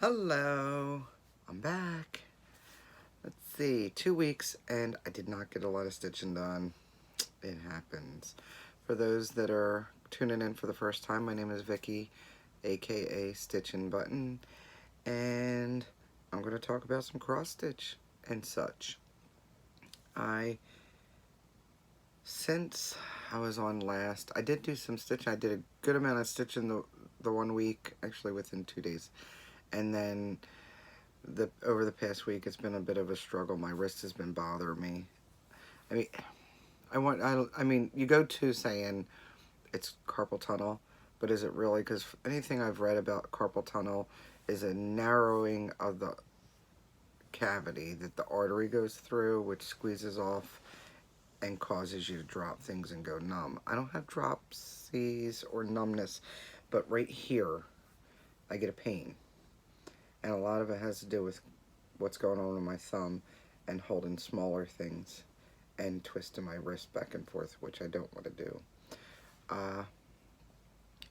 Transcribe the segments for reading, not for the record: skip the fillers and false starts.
Hello, I'm back. Let's see, 2 weeks and I did not get a lot of stitching done. It happens. For those that are tuning in for the first time, my name is Vicky, aka StitchNButton, and I'm going to talk about some cross stitch and such. Since I was on last, I did do some stitching. I did a good amount of stitching the 1 week, actually within 2 days. And then over the past week, it's been a bit of a struggle. My wrist has been bothering me. I mean, you go to saying it's carpal tunnel, but is it really? Because anything I've read about carpal tunnel is a narrowing of the cavity that the artery goes through, which squeezes off and causes you to drop things and go numb. I don't have dropsies or numbness, but right here, I get a pain. And a lot of it has to do with what's going on with my thumb and holding smaller things and twisting my wrist back and forth, which I don't want to do.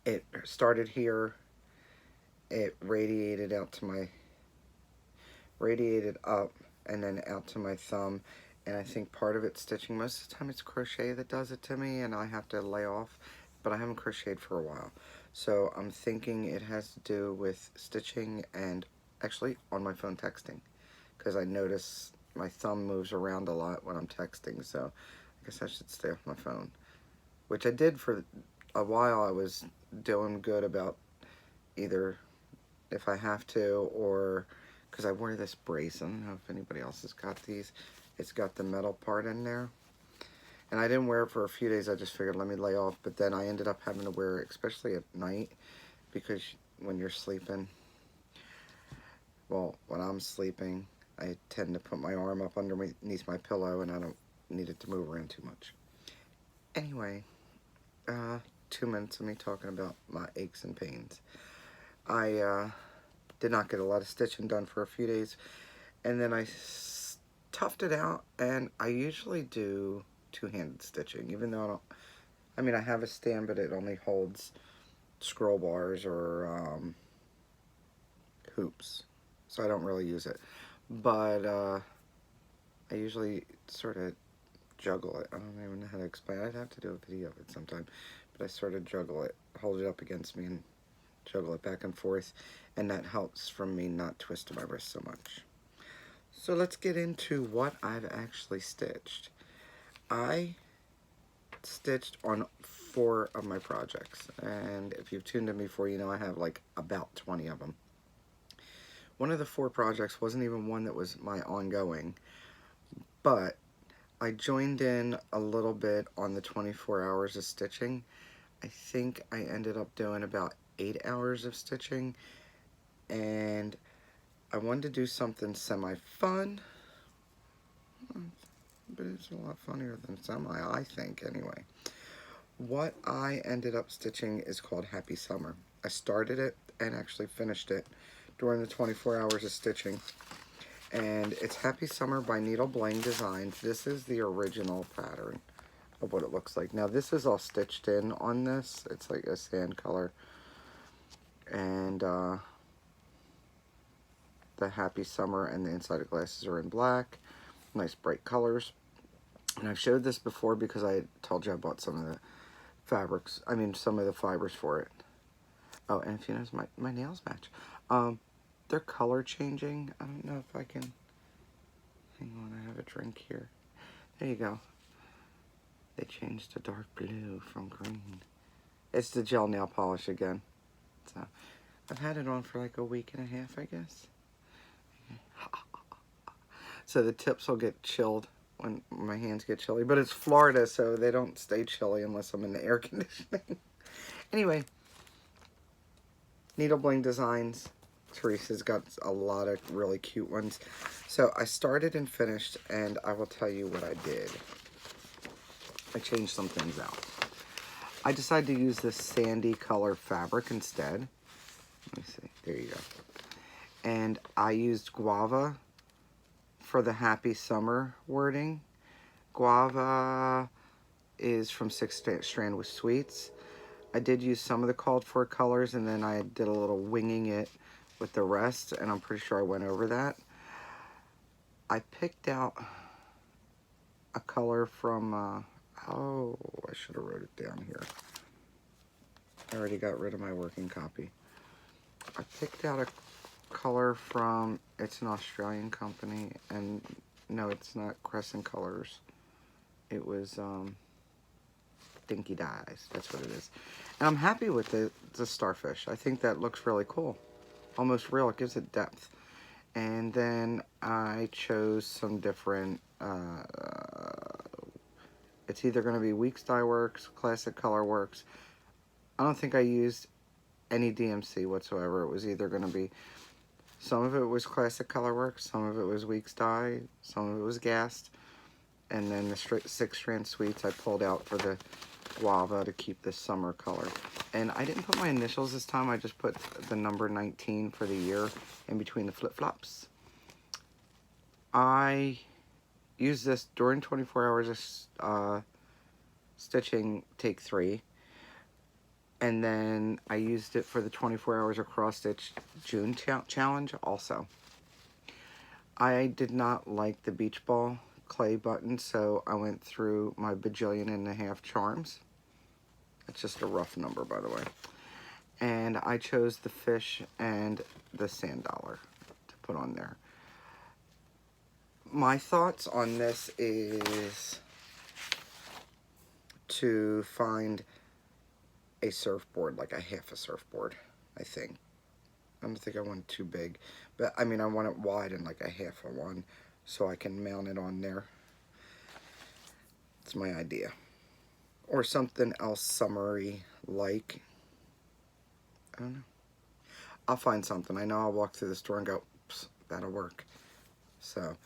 It started here. It radiated up and then out to my thumb. And I think part of it's stitching. Most of the time it's crochet that does it to me and I have to lay off, but I haven't crocheted for a while. So I'm thinking it has to do with stitching and actually on my phone texting, because I notice my thumb moves around a lot when I'm texting, so I guess I should stay off my phone, which I did for a while. I was doing good about either if I have to, or because I wear this brace. I don't know if anybody else has got these. It's got the metal part in there, and I didn't wear it for a few days. I just figured let me lay off, but then I ended up having to wear it, especially at night, because when you're sleeping, well, when I'm sleeping, I tend to put my arm up underneath my pillow, and I don't need it to move around too much. Anyway, 2 minutes of me talking about my aches and pains. I did not get a lot of stitching done for a few days, and then I toughed it out, and I usually do two-handed stitching, even though I have a stand, but it only holds scroll bars or hoops, so I don't really use it. But I usually sort of juggle it. I don't even know how to explain it. I'd have to do a video of it sometime, but I sort of juggle it, hold it up against me and juggle it back and forth, and that helps from me not twisting my wrist so much. So let's get into what I've actually stitched. I stitched on 4 of my projects, and if you've tuned in before, you know I have like about 20 of them. One of the 4 projects wasn't even one that was my ongoing, but I joined in a little bit on the 24 hours of stitching. I think I ended up doing about 8 hours of stitching, and I wanted to do something semi-fun, but it's a lot funnier than semi, I think, anyway. What I ended up stitching is called Happy Summer. I started it and actually finished it during the 24 hours of stitching. And it's Happy Summer by Needle Bling Designs. This is the original pattern of what it looks like. Now this is all stitched in on this. It's like a sand color. And the Happy Summer and the inside of glasses are in black. Nice bright colors. And I've showed this before because I told you I bought some of the fabrics. Some of the fibers for it. Oh, and if you notice, my nails match. They're color changing. I don't know if I can... Hang on, I have a drink here. There you go. They changed to dark blue from green. It's the gel nail polish again. So, I've had it on for like a week and a half, I guess. So the tips will get chilled when my hands get chilly. But it's Florida, so they don't stay chilly unless I'm in the air conditioning. Anyway, Needle Bling Designs. Teresa's got a lot of really cute ones. So I started and finished, and I will tell you what I did. I changed some things out. I decided to use this sandy color fabric instead. Let me see. There you go. And I used guava for the Happy Summer wording. Guava is from 6 Strand with Sweets. I did use some of the called for colors, and then I did a little winging it with the rest, and I'm pretty sure I went over that. I picked out a color from, oh, I should have wrote it down here. I already got rid of my working copy. I picked out a color from, it's an Australian company, and no, it's not Crescent Colors. It was Dinky Dyes, that's what it is. And I'm happy with the starfish. I think that looks really cool. Almost real, it gives it depth. And then I chose some different, it's either going to be Weeks Dye Works, Classic Color Works. I don't think I used any DMC whatsoever. It was either going to be, some of it was Classic Color Works, some of it was Weeks Dye, some of it was Gassed, and then the 6-strand sweets I pulled out for the guava to keep this summer color. And I didn't put my initials this time, I just put the number 19 for the year in between the flip-flops. I used this during 24 hours of stitching take 3. And then I used it for the 24 hours of cross stitch June challenge also. I did not like the beach ball clay button, so I went through my 1.5 charms. It's just a rough number, by the way. And I chose the fish and the sand dollar to put on there. My thoughts on this is to find a surfboard, like a half a surfboard, I think. I don't think I want it too big, but I mean I want it wide and like a half a one so I can mount it on there. It's my idea. Or something else summery like, I don't know. I'll find something. I know I'll walk through the store and go, that'll work. So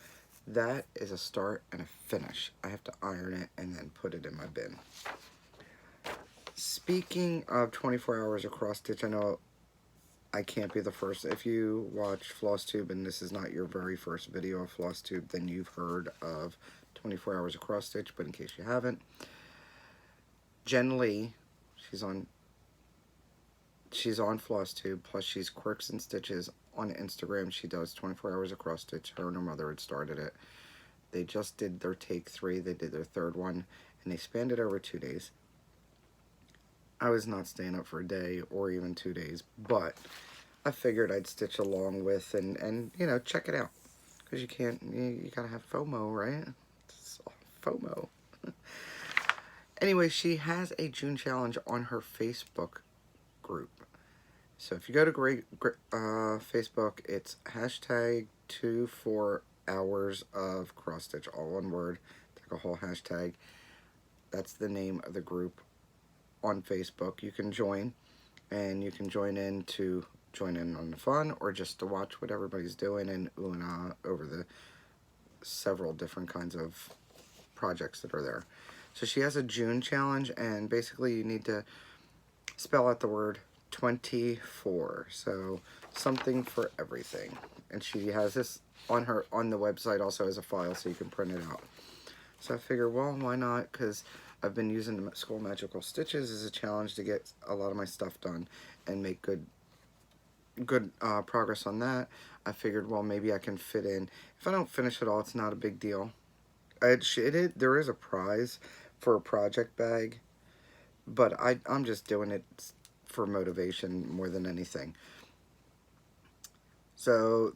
that is a start and a finish. I have to iron it and then put it in my bin. Speaking of 24 hours of cross stitch, I know I can't be the first. If you watch Flosstube and this is not your very first video of Flosstube, then you've heard of 24 hours of cross stitch, but in case you haven't, Jen Lee, she's on Flosstube, plus she's Quirks and Stitches on Instagram. She does 24 hours of cross stitch. Her and her mother had started it. They just did their take 3. They did their 3rd one, and they spanned it over 2 days. I was not staying up for a day or even 2 days, but I figured I'd stitch along with and you know, check it out. Because you gotta have FOMO, right? It's all FOMO. Anyway, she has a June challenge on her Facebook group. So if you go to Facebook, it's hashtag 24 hours of cross stitch, all one word. Take a whole hashtag. That's the name of the group on Facebook. You can join, and you can join in on the fun or just to watch what everybody's doing and ooh and ah over the several different kinds of projects that are there. So she has a June challenge, and basically you need to spell out the word 24, so something for everything. And she has this on the website also as a file, so you can print it out. So I figured, well, why not? Because I've been using the School Magical Stitches as a challenge to get a lot of my stuff done and make good progress on that. I figured, well, maybe I can fit in. If I don't finish it all, it's not a big deal. There is a prize for a project bag, but I'm just doing it for motivation more than anything. So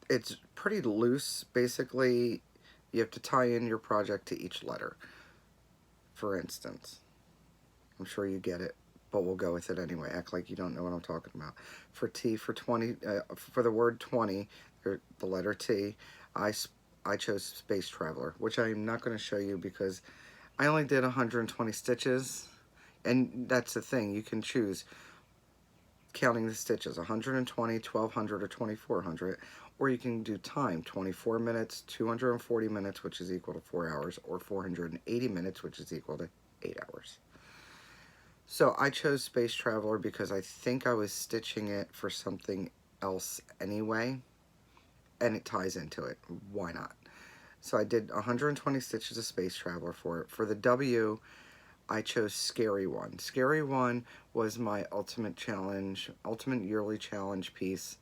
it's pretty loose. Basically, you have to tie in your project to each letter. For instance, I'm sure you get it, but we'll go with it anyway. Act like you don't know what I'm talking about. For T, for 20, for the word 20, the letter T, I chose Space Traveler, which I'm not going to show you because I only did 120 stitches, and that's the thing. You can choose, counting the stitches, 120, 1200, or 2400, or you can do time, 24 minutes, 240 minutes, which is equal to 4 hours, or 480 minutes, which is equal to 8 hours. So I chose Space Traveler because I think I was stitching it for something else anyway, and it ties into it. Why not? So I did 120 stitches of Space Traveler for it. For the W, I chose Scary One. Scary One was my ultimate yearly challenge piece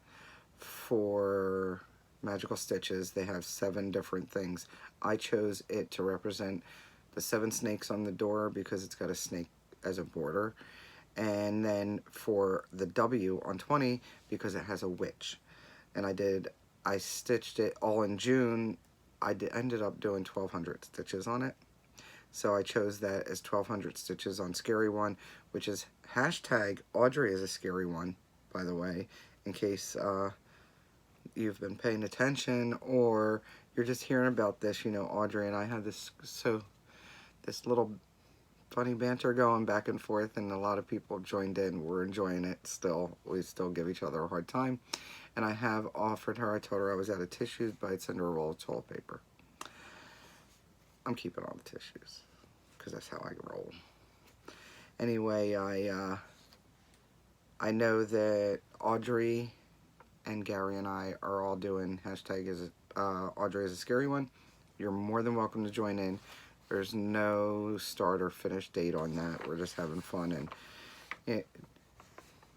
for Magical Stitches. They have 7 different things. I chose it to represent the 7 snakes on the door because it's got a snake as a border. And then for the W on 20 because it has a witch. And I stitched it all in June. Ended up doing 1,200 stitches on it. So I chose that as 1,200 stitches on Scary One, which is hashtag Audrey is a Scary One, by the way, in case you've been paying attention or you're just hearing about this. You know, Audrey and I had this little funny banter going back and forth, and a lot of people joined in. We're enjoying it still. We still give each other a hard time. And I have offered her, I told her I was out of tissues, but I'd send her a roll of toilet paper. I'm keeping all the tissues because that's how I roll. Anyway, I know that Audrey and Gary and I are all doing hashtag Audrey is a Scary One. You're more than welcome to join in. There's no start or finish date on that. We're just having fun and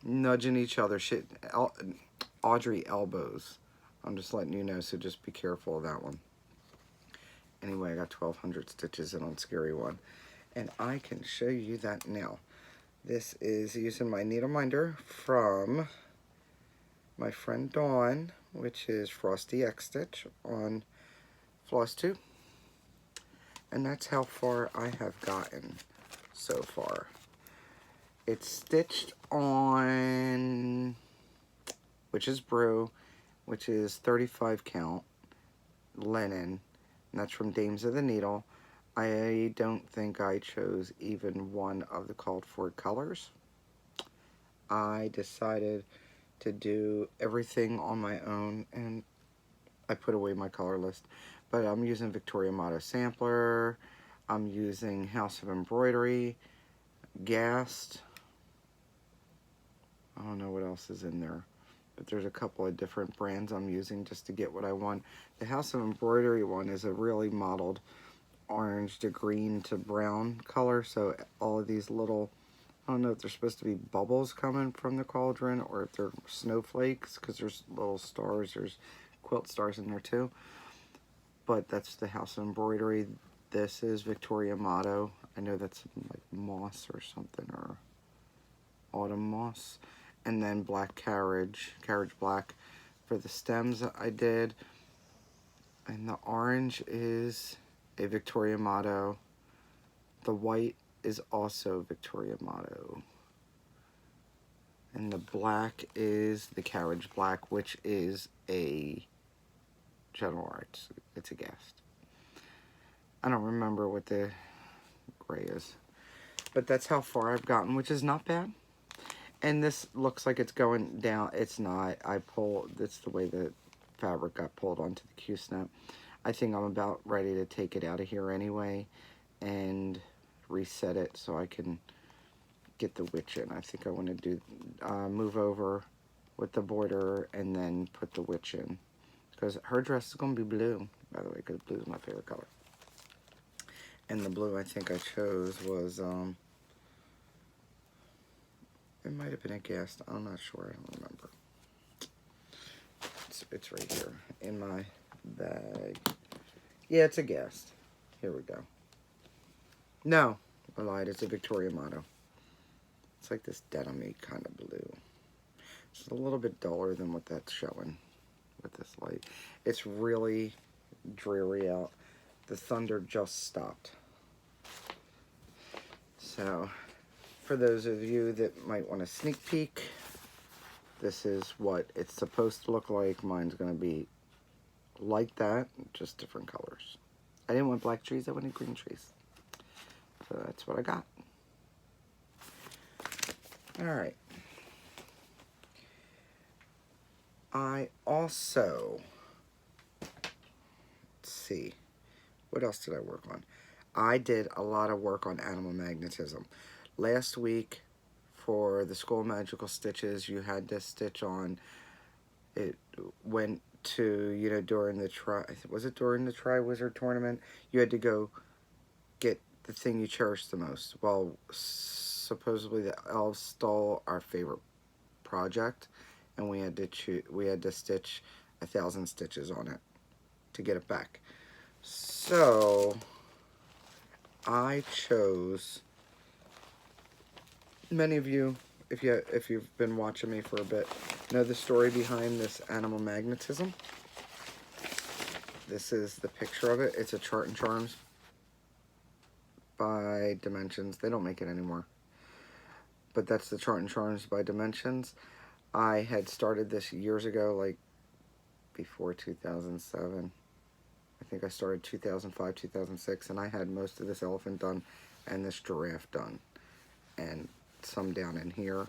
nudging each other. Audrey elbows. I'm just letting you know, so just be careful of that one. Anyway, I got 1,200 stitches in on Scary One. And I can show you that now. This is using my needle minder from my friend Dawn, which is Frosty X Stitch on Flosstube. And that's how far I have gotten so far. It's stitched on Witch's Brew, which is 35 count linen, and that's from Dames of the Needle. I don't think I chose even one of the called for colors. I decided to do everything on my own, and I put away my color list. But I'm using Victoria Motto Sampler, I'm using House of Embroidery, Gast, I don't know what else is in there, but there's a couple of different brands I'm using just to get what I want. The House of Embroidery one is a really modeled orange to green to brown color, so all of these little, I don't know if they're supposed to be bubbles coming from the cauldron or if they're snowflakes, because there's little stars, there's quilt stars in there too. But that's the House of Embroidery. This is Victoria Motto. I know that's like moss or something, or autumn moss. And then Black Carriage Black for the stems that I did. And the orange is a Victoria Motto. The white is also Victoria Motto. And the black is the Carriage Black, which is a General Arts. It's a Gast. I don't remember what the gray is. But that's how far I've gotten, which is not bad. And this looks like it's going down. It's not. It's the way the fabric got pulled onto the Q-snap. I think I'm about ready to take it out of here anyway and reset it so I can get the witch in. I think I want to do move over with the border and then put the witch in. Because her dress is going to be blue, by the way, because blue is my favorite color. And the blue I think I chose was, it might have been a Gast. I'm not sure. I don't remember. It's right here in my bag. Yeah, it's a Gast. Here we go. No, I lied. It's a Victoria Motto. It's like this denim-y kind of blue. It's a little bit duller than what that's showing with this light. It's really dreary out. The thunder just stopped. So, for those of you that might want a sneak peek, this is what it's supposed to look like. Mine's going to be like that, just different colors. I didn't want black trees, I wanted green trees. So that's what I got. Alright. I also, let's see, what else did I work on? I did a lot of work on animal magnetism. Last week, for the School of Magical Stitches, you had to stitch on, it went to, during the during the Tri-Wizard tournament, you had to go get the thing you cherish the most? Well, supposedly the elves stole our favorite project, and we had to stitch 1,000 stitches on it to get it back. So I chose, many of you, if you've been watching me for a bit, know the story behind this animal magnetism. This is the picture of it. It's a Chart and Charms by Dimensions. They don't make it anymore, but that's the Chart and Charms by Dimensions. I had started this years ago, like before 2007. I think I started 2005, 2006, and I had most of this elephant done and this giraffe done, and some down in here,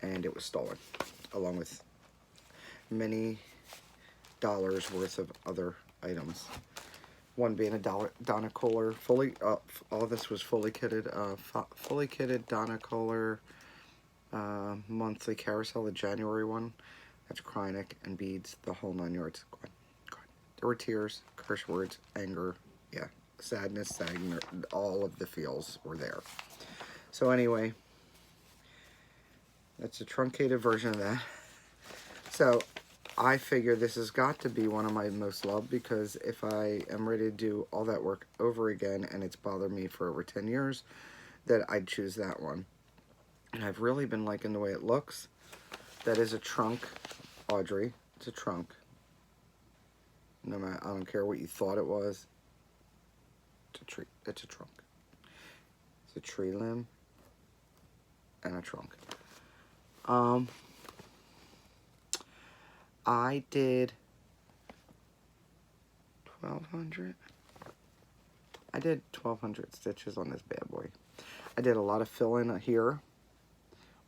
and it was stolen, along with many dollars worth of other items. One being a Donna Kohler, all this was fully kitted, Donna Kohler monthly carousel, the January one. That's Krynic and beads, the whole 9 yards. Go ahead. There were tears, curse words, anger, yeah, sadness, all of the feels were there. So anyway, that's a truncated version of that. So I figure this has got to be one of my most loved, because if I am ready to do all that work over again and it's bothered me for over 10 years, that I'd choose that one. And I've really been liking the way it looks. That is a trunk, Audrey. It's a trunk. No matter, I don't care what you thought it was. It's a tree. It's a trunk. It's a tree limb and a trunk. I did 1,200. I did 1,200 stitches on this bad boy. I did a lot of fill-in here.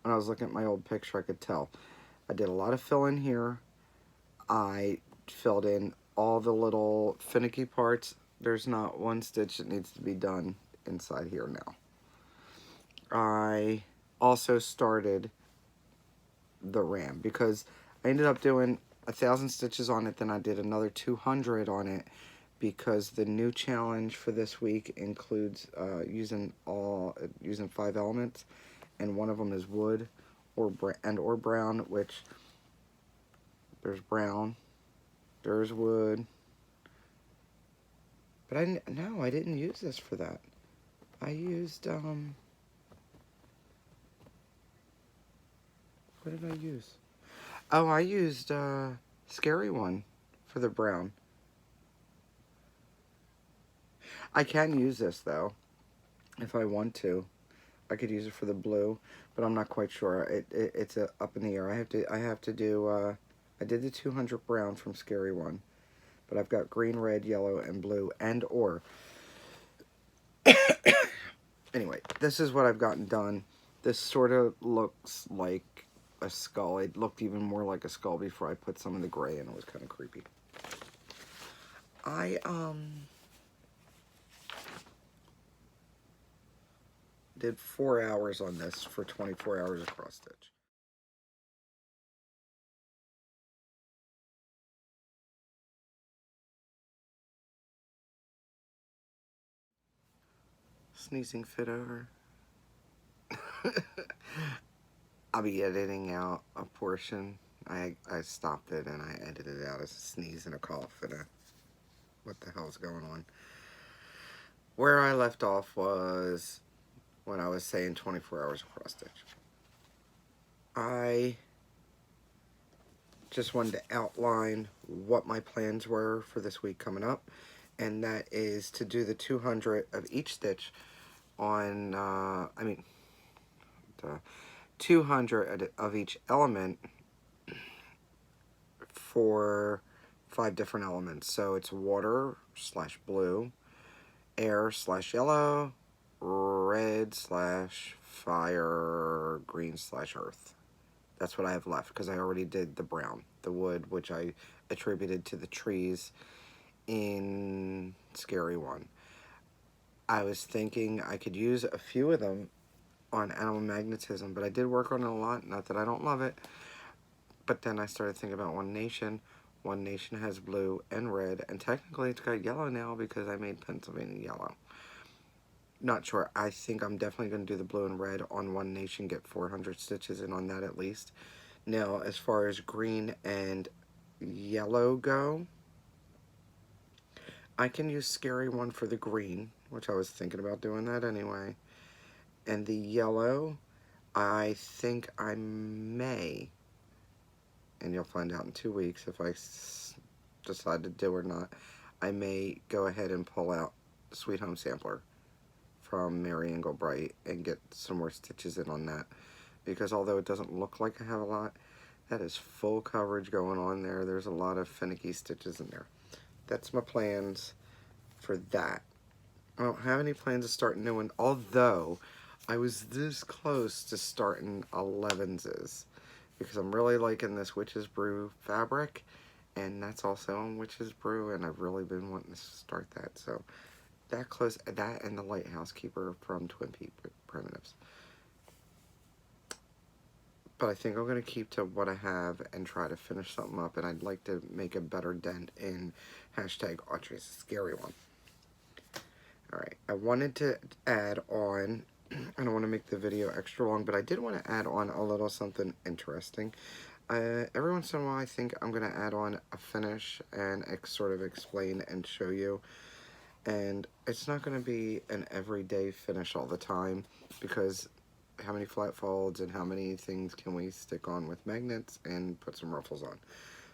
When I was looking at my old picture, I could tell. I did a lot of fill-in here. I filled in all the little finicky parts. There's not one stitch that needs to be done inside here now. I also started the ram, because I ended up doing 1,000 stitches on it, then I did another 200 on it, because the new challenge for this week includes using 5 elements, and one of them is wood or brown, which there's brown, there's wood, but I didn't use this for that. I used what did I use? Oh, I used Scary One for the brown. I can use this though, if I want to. I could use it for the blue, but I'm not quite sure. It's up in the air. I have to do. I did the 200 brown from Scary One, but I've got green, red, yellow, and blue, and or. Anyway, this is what I've gotten done. This sort of looks like a skull. It looked even more like a skull before I put some of the gray in. It was kind of creepy. I did 4 hours on this for 24 hours of cross stitch. Sneezing fit over. I'll be editing out a portion. I stopped it and I edited it out as a sneeze and a cough and a what the hell's going on. Where I left off was when I was saying 24 hours of cross stitch. I just wanted to outline what my plans were for this week coming up, and that is to do the 200 of each stitch on 200 of each element for 5 different elements. So it's water / blue, air / yellow, red / fire, green / earth. That's what I have left, because I already did the brown, the wood, which I attributed to the trees in Scary One. I was thinking I could use a few of them on animal magnetism, but I did work on it a lot. Not that I don't love it, but then I started thinking about One Nation. One Nation has blue and red, and technically it's got yellow now because I made Pennsylvania yellow. not sure. I think I'm definitely going to do the blue and red on One Nation, get 400 stitches in on that at least. Now, as far as green and yellow go, I can use Scary One for the green, which I was thinking about doing that anyway. And the yellow, I think I may, and you'll find out in 2 weeks if I decide to do or not, I may go ahead and pull out Sweet Home Sampler from Mary Englebright and get some more stitches in on that. Because although it doesn't look like I have a lot, that is full coverage going on there. There's a lot of finicky stitches in there. That's my plans for that. I don't have any plans to start a new one, although I was this close to starting 11s because I'm really liking this Witch's Brew fabric, and that's also on Witch's Brew, and I've really been wanting to start that. So that close, that and the Lighthouse Keeper from Twin Peaks Primitives. But I think I'm going to keep to what I have and try to finish something up, and I'd like to make a better dent in hashtag Audrey's Scary One. Alright, I wanted to add on, I don't want to make the video extra long, but I did want to add on a little something interesting. Every once in a while I think I'm going to add on a finish and sort of explain and show you. And it's not going to be an everyday finish all the time, because how many flat folds and how many things can we stick on with magnets and put some ruffles on.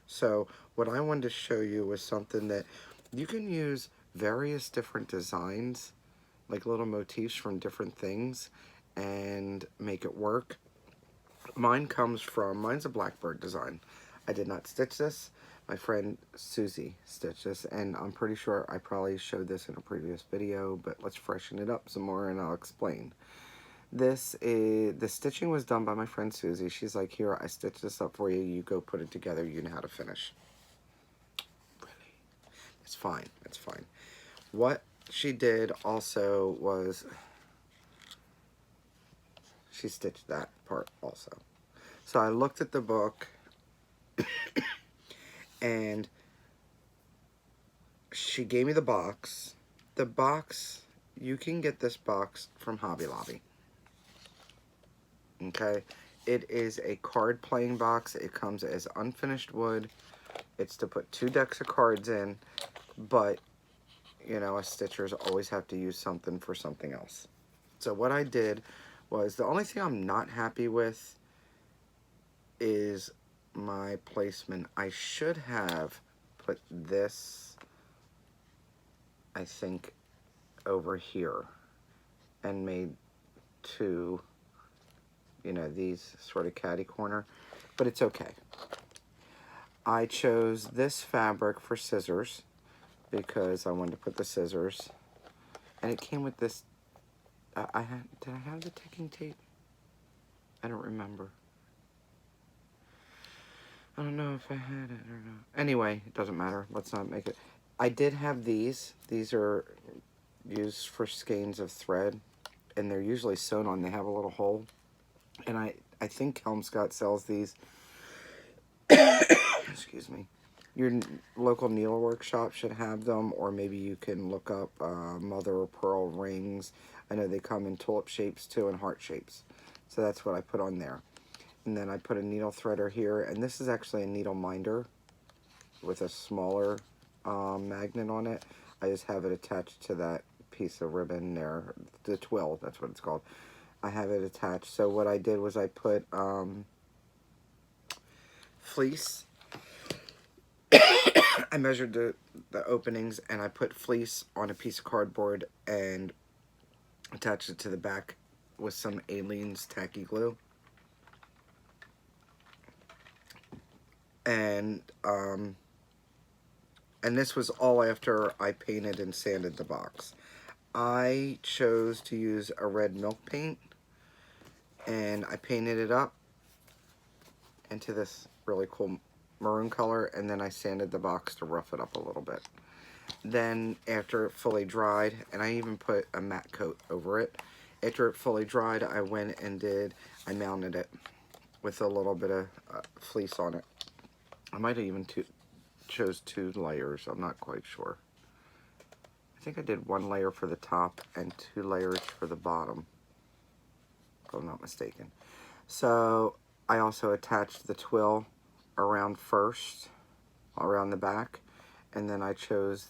So what I wanted to show you was something that you can use various different designs, like little motifs from different things, and make it work. Mine's a blackbird design. I did not stitch this. My friend Susie stitched this, and I'm pretty sure I probably showed this in a previous video, but let's freshen it up some more and I'll explain. The stitching was done by my friend Susie. She's like, here, I stitched this up for you. You go put it together. You know how to finish. Really? It's fine. It's fine. What she did also was she stitched that part also. So I looked at the book and she gave me the box. The box, you can get this box from Hobby Lobby. Okay, it is a card playing box. It comes as unfinished wood. It's to put 2 decks of cards in, but you know, us stitchers always have to use something for something else. So what I did was, the only thing I'm not happy with is my placement. I should have put this, I think, over here and made 2, you know, these sort of catty corner, but it's okay. I chose this fabric for scissors because I wanted to put the scissors, and it came with this, did I have the ticking tape? I don't remember. I don't know if I had it or not. Anyway, it doesn't matter. Let's not make it. I did have these. These are used for skeins of thread, and they're usually sewn on. They have a little hole. And I think Helmscott sells these. Excuse me. Your local needle workshop should have them, or maybe you can look up mother of pearl rings. I know they come in tulip shapes too and heart shapes. So that's what I put on there. And then I put a needle threader here, and this is actually a needle minder with a smaller magnet on it. I just have it attached to that piece of ribbon there, the twill, that's what it's called. I have it attached. So what I did was I put fleece. I measured the openings, and I put fleece on a piece of cardboard and attached it to the back with some Aleene's tacky glue. And this was all after I painted and sanded the box. I chose to use a red milk paint, and I painted it up into this really cool maroon color, and then I sanded the box to rough it up a little bit. Then after it fully dried, and I even put a matte coat over it, after it fully dried, I went and I mounted it with a little bit of fleece on it. I might have even chose 2 layers, I'm not quite sure. I think I did 1 layer for the top and 2 layers for the bottom, if I'm not mistaken. So I also attached the twill around first, around the back, and then I chose,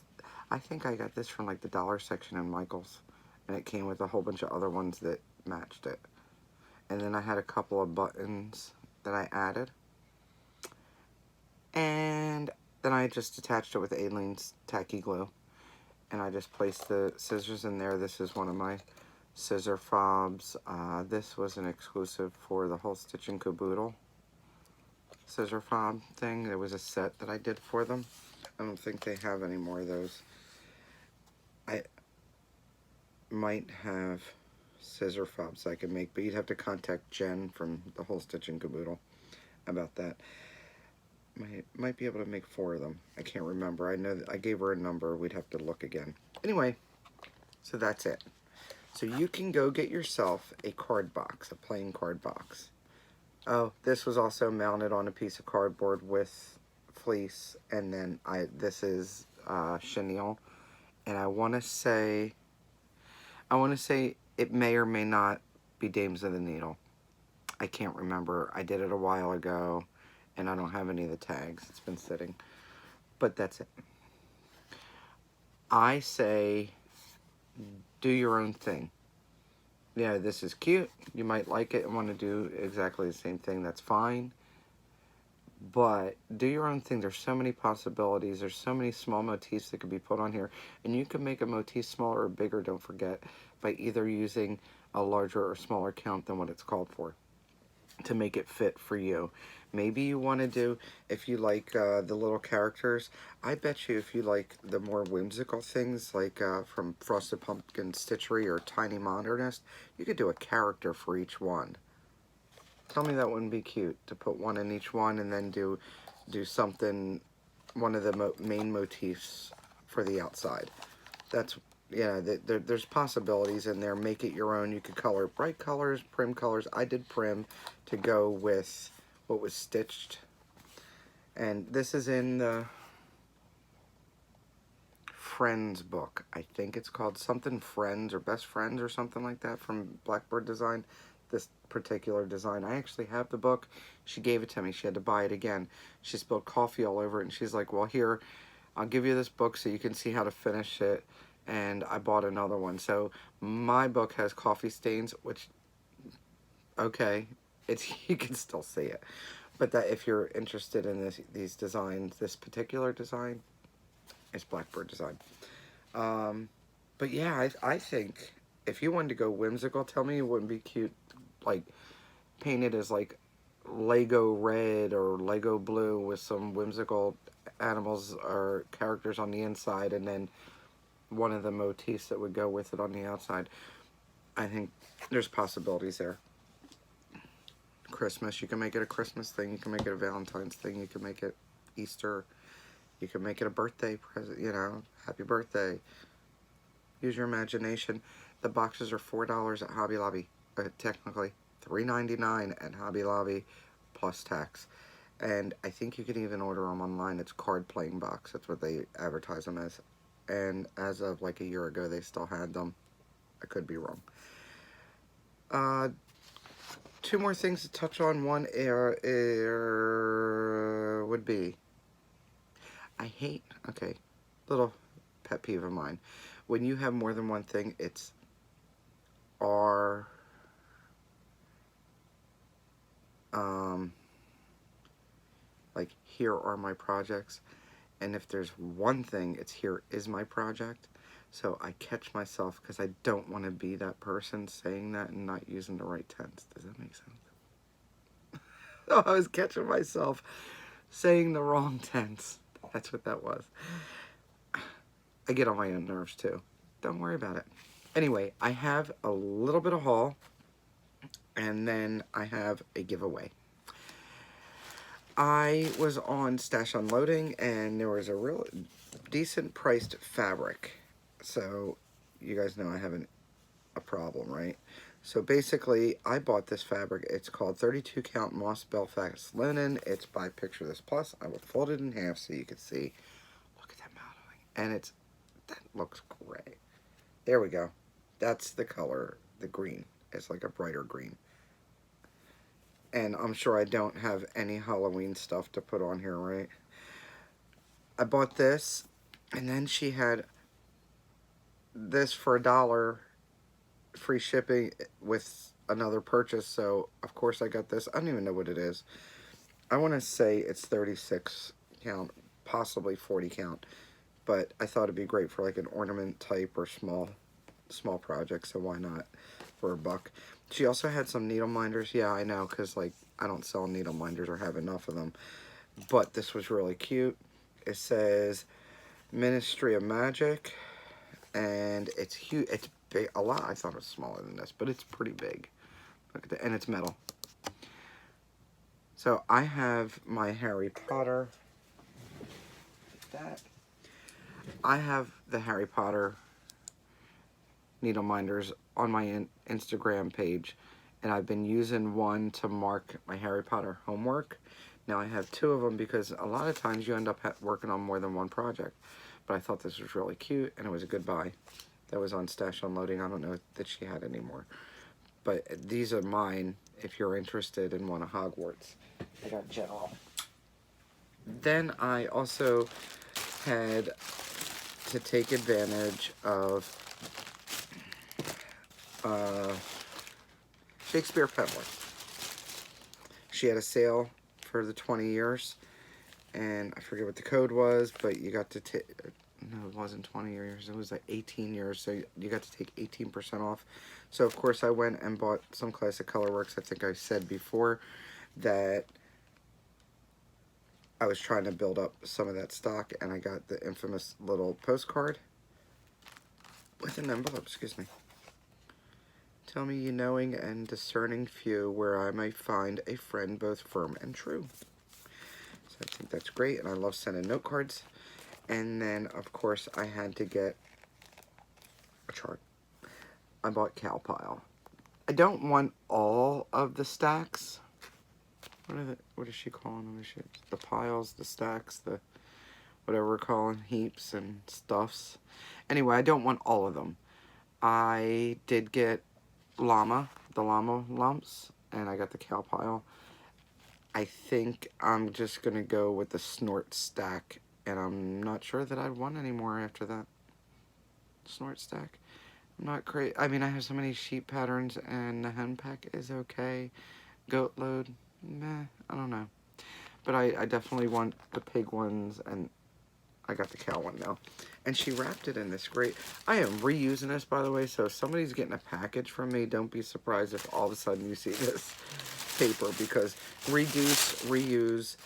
I think I got this from like the dollar section in Michael's, and it came with a whole bunch of other ones that matched it. And then I had a couple of buttons that I added, and then I just attached it with Aleene's tacky glue, and I just placed the scissors in there. This is one of my scissor fobs. This was an exclusive for the whole Stitch and Caboodle scissor fob thing. There was a set that I did for them. I don't think they have any more of those. I might have scissor fobs I can make, but you'd have to contact Jen from the whole Stitch and Caboodle about that. Might be able to make 4 of them. I can't remember. I know that I gave her a number. We'd have to look again. Anyway, so that's it. So you can go get yourself a card box, a plain card box. Oh, this was also mounted on a piece of cardboard with fleece, and then this is chenille, and I want to say it may or may not be Dames of the Needle. I can't remember. I did it a while ago, and I don't have any of the tags. It's been sitting, but that's it. I say do your own thing. Yeah, this is cute. You might like it and want to do exactly the same thing. That's fine. But do your own thing. There's so many possibilities. There's so many small motifs that could be put on here. And you can make a motif smaller or bigger, don't forget, by either using a larger or smaller count than what it's called for to make it fit for you. Maybe you want to do, if you like the little characters, I bet you if you like the more whimsical things, like from Frosted Pumpkin Stitchery or Tiny Modernist, you could do a character for each one. Tell me that wouldn't be cute, to put one in each one and then do something, one of the main motifs for the outside. That's, yeah, there's possibilities in there. Make it your own. You could color bright colors, prim colors. I did prim to go with what was stitched. And this is in the Friends book. I think it's called something Friends or Best Friends or something like that from Blackbird Design. This particular design. I actually have the book. She gave it to me. She had to buy it again. She spilled coffee all over it, and she's like, well, here, I'll give you this book so you can see how to finish it. And I bought another one. So my book has coffee stains, which, okay, you can still see it. But that if you're interested in these designs, this particular design, it's Blackbird Design. But yeah, I think if you wanted to go whimsical, tell me it wouldn't be cute, like painted as like Lego red or Lego blue with some whimsical animals or characters on the inside, and then one of the motifs that would go with it on the outside. I think there's possibilities there. Christmas, you can make it a Christmas thing, you can make it a Valentine's thing, you can make it Easter, you can make it a birthday present, you know, happy birthday. Use your imagination. The boxes are $4 at Hobby Lobby. Technically $3.99 at Hobby Lobby plus tax. And I think you can even order them online. It's card playing box. That's what they advertise them as. And as of like a year ago, they still had them. I could be wrong. 2 more things to touch on. One would be, I hate, okay, little pet peeve of mine. When you have more than one thing, it's like, here are my projects. And if there's one thing, it's here is my project. So I catch myself because I don't want to be that person saying that and not using the right tense. Does that make sense? Oh, I was catching myself saying the wrong tense. That's what that was. I get on my own nerves too. Don't worry about it. Anyway, I have a little bit of haul, and then I have a giveaway. I was on Stash Unloading, and there was a real decent priced fabric. So you guys know I have a problem, right? So basically, I bought this fabric. It's called 32 count Moss Belfast linen. It's by Picture This Plus. I will fold it in half so you can see. Look at that modeling. And it's That looks great. There we go. That's the color, the green. It's like a brighter green. And I'm sure I don't have any Halloween stuff to put on here, right? I bought this, and then she had this for $1, free shipping with another purchase, so of course I got this. I don't even know what it is. I want to say it's 36 count, possibly 40 count, but I thought it'd be great for like an ornament type or small project, so why not for $1. She also had some needle minders. Yeah, I know, because like I don't sell needle minders or have enough of them, but this was really cute. It says Ministry of Magic, and it's huge. It's big, a lot. I thought it was smaller than this, but it's pretty big. Look at that, and it's metal. So I have my Harry Potter. That I have the Harry Potter needle minders on my Instagram page, and I've been using one to mark my Harry Potter homework. Now I have 2 of them because a lot of times you end up working on more than one project. But I thought this was really cute, and it was a good buy. That was on Stash Unloading. I don't know that she had any more. But these are mine if you're interested in one of Hogwarts. I got General. Then I also had to take advantage of Shakespeare Peddler. She had a sale for the 20 years, and I forget what the code was, but you got to take, no, it wasn't 20 years, it was like 18 years, so you got to take 18% off. So of course I went and bought some classic Colorworks. I think I said before that I was trying to build up some of that stock, and I got the infamous little postcard with an envelope, excuse me. Tell me, you knowing and discerning few, where I may find a friend both firm and true. So I think that's great, and I love sending note cards. And then, of course, I had to get a chart. I bought Cow Pile. I don't want all of the stacks. What is she calling them? The piles, the stacks, the whatever we're calling, heaps and stuffs. Anyway, I don't want all of them. I did get the llama lumps, and I got the Cow Pile. I think I'm just going to go with the snort stack, and I'm not sure that I want any more after that. Snort stack. I'm not crazy. I mean, I have so many sheep patterns, and the hen pack is okay. Goat load, meh, I don't know. But I definitely want the pig ones, and I got the cow one now. And she wrapped it in this great... I am reusing this, by the way, so if somebody's getting a package from me, don't be surprised if all of a sudden you see this paper, because reduce, reuse,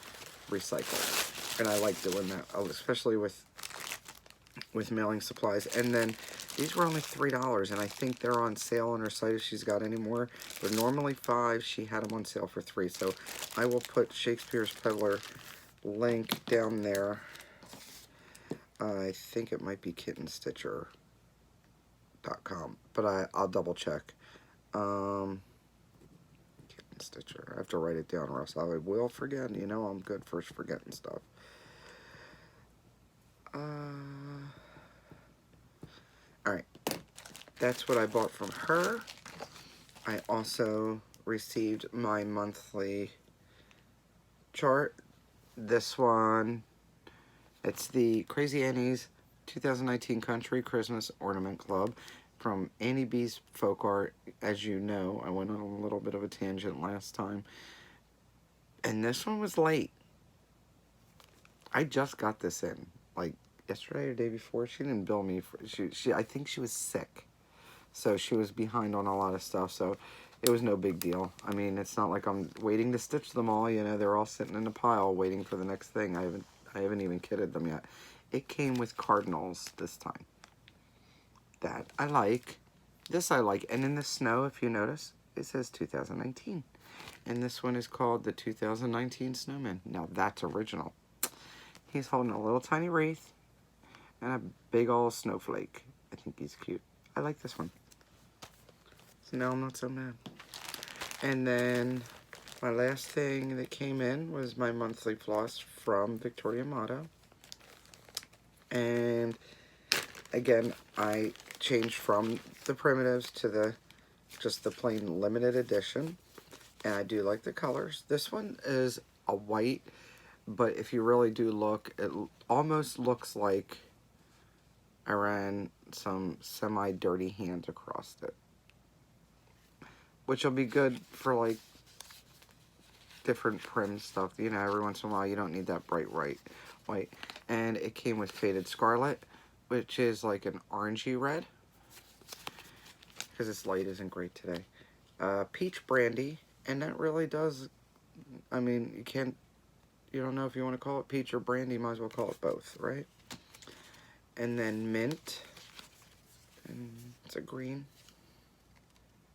recycle. And I like doing that, especially with mailing supplies. And then these were only $3, and I think they're on sale on her site if she's got any more. They're normally $5. She had them on sale for $3. So I will put Shakespeare's Peddler link down there. I think it might be kittenstitcher.com, but I'll double check. Kitten Stitcher. I have to write it down or else I will forget. You know I'm good for forgetting stuff. Alright, that's what I bought from her. I also received my monthly chart. This one, it's the Crazy Annie's 2019 Country Christmas Ornament Club from Annie B's Folk Art. As you know, I went on a little bit of a tangent last time. And this one was late. I just got this in, like, yesterday or the day before. She didn't bill me for I think she was sick, so she was behind on a lot of stuff, so it was no big deal. I mean, it's not like I'm waiting to stitch them all, you know. They're all sitting in a pile waiting for the next thing. I haven't even kitted them yet. It came with cardinals this time. That I like. This I like. And in the snow, if you notice, it says 2019, and this one is called the 2019 Snowman. Now that's original. He's holding a little tiny wreath and a big old snowflake. I think he's cute. I like this one. So now I'm not so mad. And then my last thing that came in was my monthly floss from Victoria Motto. And Again, I changed from the primitives to just the plain limited edition, and I do like the colors. This one is a white, but if you really do look, it almost looks like I ran some semi-dirty hands across it, which will be good for like different prim stuff. You know, every once in a while you don't need that bright white. And it came with Faded Scarlet, which is like an orangey red, because this light isn't great today. Peach Brandy, and that really does, I mean, you don't know if you want to call it peach or brandy, you might as well call it both, right? And then Mint, and it's a green.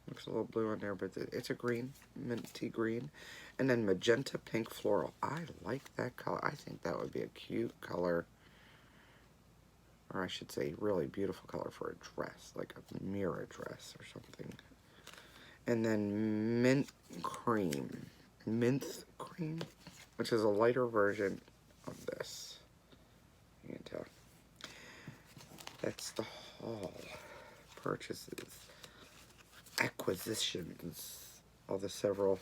Looks a little blue on there, but it's a green, minty green. And then Magenta Pink Floral. I like that color. I think that would be a cute color, or I should say really beautiful color for a dress, like a mirror dress or something. And then Mint Cream, which is a lighter version of this. You can tell. That's the haul. Purchases. Acquisitions. All the several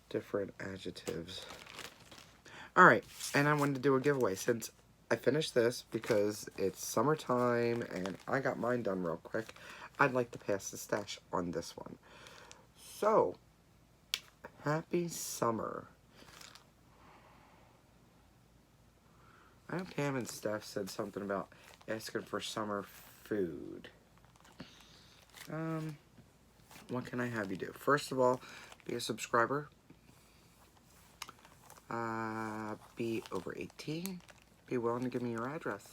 different adjectives. Alright, and I wanted to do a giveaway since I finished this because it's summertime and I got mine done real quick. I'd like to pass the stash on this one. So, happy summer. I know Pam and Steph said something about asking for summer food. What can I have you do? First of all, be a subscriber. Be over 18. Be willing to give me your address.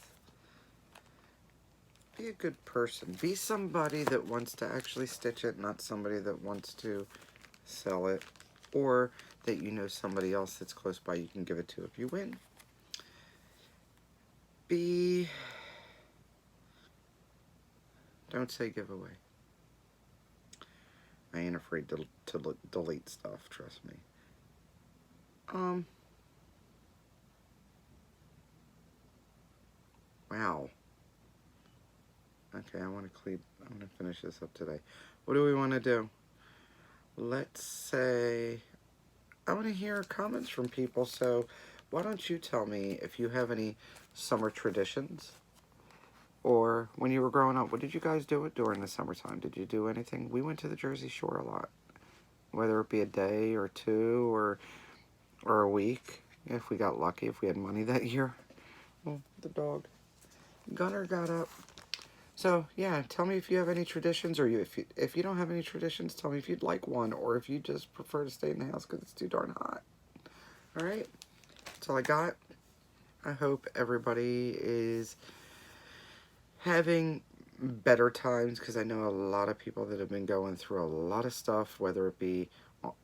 Be a good person. Be somebody that wants to actually stitch it, not somebody that wants to sell it, or that you know somebody else that's close by you can give it to if you win. Don't say giveaway. I ain't afraid to delete stuff, trust me. Wow. Okay, I want to finish this up today. What do we want to do? Let's say, I want to hear comments from people, so why don't you tell me if you have any summer traditions? Or when you were growing up, what did you guys do during the summertime? Did you do anything? We went to the Jersey Shore a lot. Whether it be a day or two or a week, if we got lucky, if we had money that year. Well, the dog. Gunner got up. So, yeah, tell me if you have any traditions, or if you don't have any traditions, tell me if you'd like one, or if you just prefer to stay in the house because it's too darn hot. Alright? That's all I got. I hope everybody is having better times, because I know a lot of people that have been going through a lot of stuff, whether it be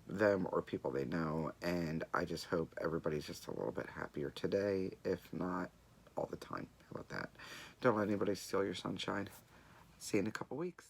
them or people they know, and I just hope everybody's just a little bit happier today, if not all the time. How about that? Don't let anybody steal your sunshine. See you in a couple weeks.